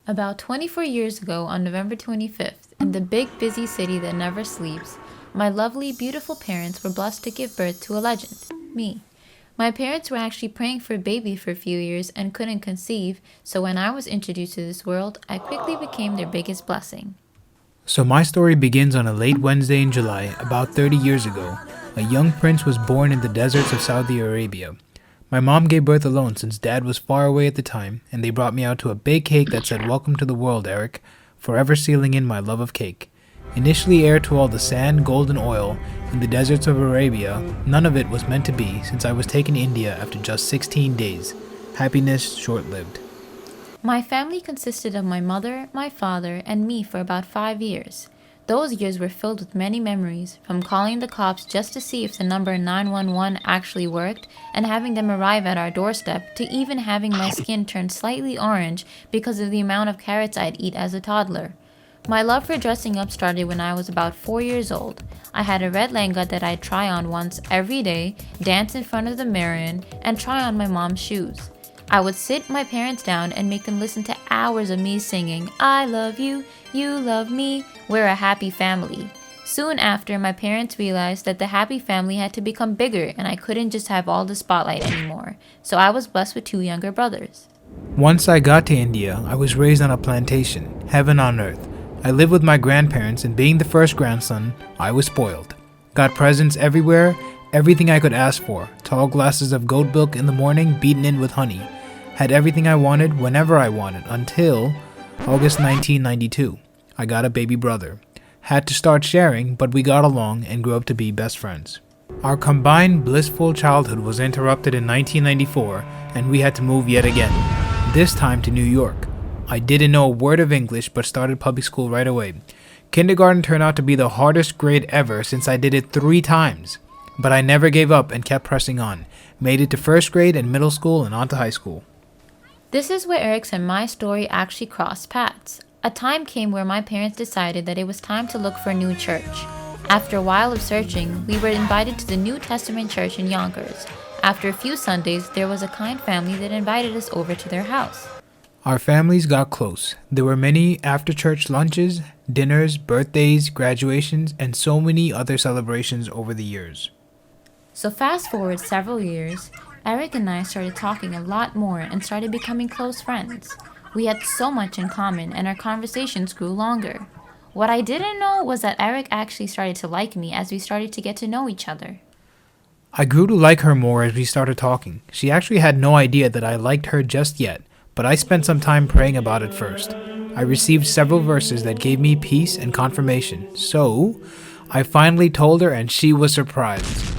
About 24 years ago, on November 25th, in the big busy city that never sleeps, my lovely, beautiful parents were blessed to give birth to a legend, me. My parents were actually praying for a baby for a few years and couldn't conceive, so when I was introduced to this world, I quickly became their biggest blessing. So my story begins on a late Wednesday in July, about 30 years ago. A young prince was born in the deserts of Saudi Arabia. My mom gave birth alone since dad was far away at the time, and they brought me out to a big cake that said, "Welcome to the world, Eric," forever sealing in my love of cake. Initially heir to all the sand, gold, and oil in the deserts of Arabia, none of it was meant to be since I was taken to India after just 16 days. Happiness short-lived. My family consisted of my mother, my father, and me for about 5 years. Those years were filled with many memories, from calling the cops just to see if the number 911 actually worked and having them arrive at our doorstep, to even having my skin turn slightly orange because of the amount of carrots I'd eat as a toddler. My love for dressing up started when I was about 4 years old. I had a red lehenga that I'd try on once every day, dance in front of the mirror in, and try on my mom's shoes. I would sit my parents down and make them listen to hours of me singing, "I love you, you love me, we're a happy family." Soon after, my parents realized that the happy family had to become bigger and I couldn't just have all the spotlight anymore, so I was blessed with two younger brothers. Once I got to India, I was raised on a plantation, heaven on earth. I lived with my grandparents, and being the first grandson, I was spoiled. Got presents everywhere, everything I could ask for. Tall glasses of goat milk in the morning, beaten in with honey. Had everything I wanted whenever I wanted until August 1992. I got a baby brother. Had to start sharing, but we got along and grew up to be best friends. Our combined blissful childhood was interrupted in 1994, and we had to move yet again, this time to New York. I didn't know a word of English but started public school right away. Kindergarten turned out to be the hardest grade ever since I did it 3 times. But I never gave up and kept pressing on. Made it to first grade and middle school and on to high school. This is where Eric's and my story actually crossed paths. A time came where my parents decided that it was time to look for a new church. After a while of searching, we were invited to the New Testament church in Yonkers. After a few Sundays, there was a kind family that invited us over to their house. Our families got close. There were many after-church lunches, dinners, birthdays, graduations, and so many other celebrations over the years. So fast forward several years, Eric and I started talking a lot more and started becoming close friends. We had so much in common and our conversations grew longer. What I didn't know was that Eric actually started to like me as we started to get to know each other. I grew to like her more as we started talking. She actually had no idea that I liked her just yet, but I spent some time praying about it first. I received several verses that gave me peace and confirmation, so I finally told her and she was surprised.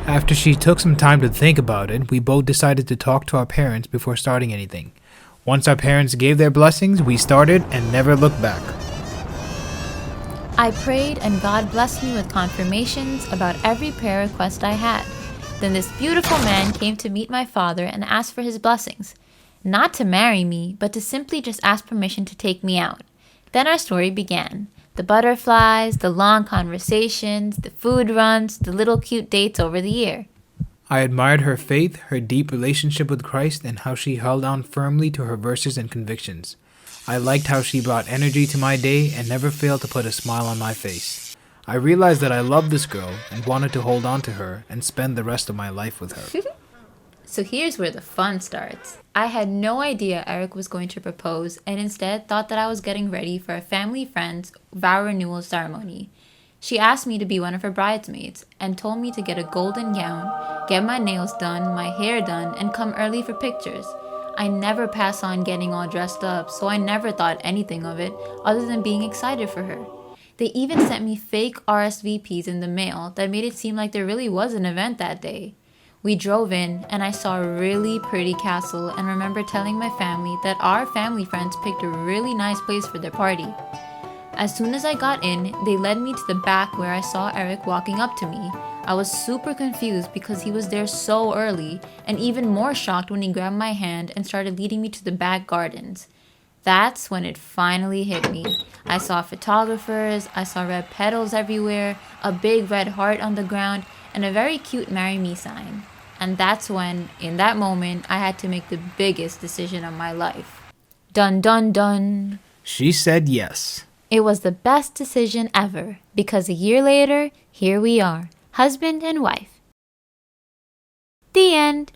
After she took some time to think about it, we both decided to talk to our parents before starting anything. Once our parents gave their blessings, we started and never looked back. I prayed and God blessed me with confirmations about every prayer request I had. Then this beautiful man came to meet my father and asked for his blessings. Not to marry me, but to simply just ask permission to take me out. Then our story began. The butterflies, the long conversations, the food runs, the little cute dates over the year. I admired her faith, her deep relationship with Christ, and how she held on firmly to her verses and convictions. I liked how she brought energy to my day and never failed to put a smile on my face. I realized that I loved this girl and wanted to hold on to her and spend the rest of my life with her. So here's where the fun starts. I had no idea Eric was going to propose and instead thought that I was getting ready for a family friend's vow renewal ceremony. She asked me to be one of her bridesmaids and told me to get a golden gown, get my nails done, my hair done, and come early for pictures. I never pass on getting all dressed up, so I never thought anything of it other than being excited for her. They even sent me fake RSVPs in the mail that made it seem like there really was an event that day. We drove in and I saw a really pretty castle and remember telling my family that our family friends picked a really nice place for their party. As soon as I got in, they led me to the back where I saw Eric walking up to me. I was super confused because he was there so early and even more shocked when he grabbed my hand and started leading me to the back gardens. That's when it finally hit me. I saw photographers, I saw red petals everywhere, a big red heart on the ground, and a very cute "Marry Me" sign. And that's when, in that moment, I had to make the biggest decision of my life. Dun dun dun. She said yes. It was the best decision ever, because a year later, here we are, husband and wife. The end.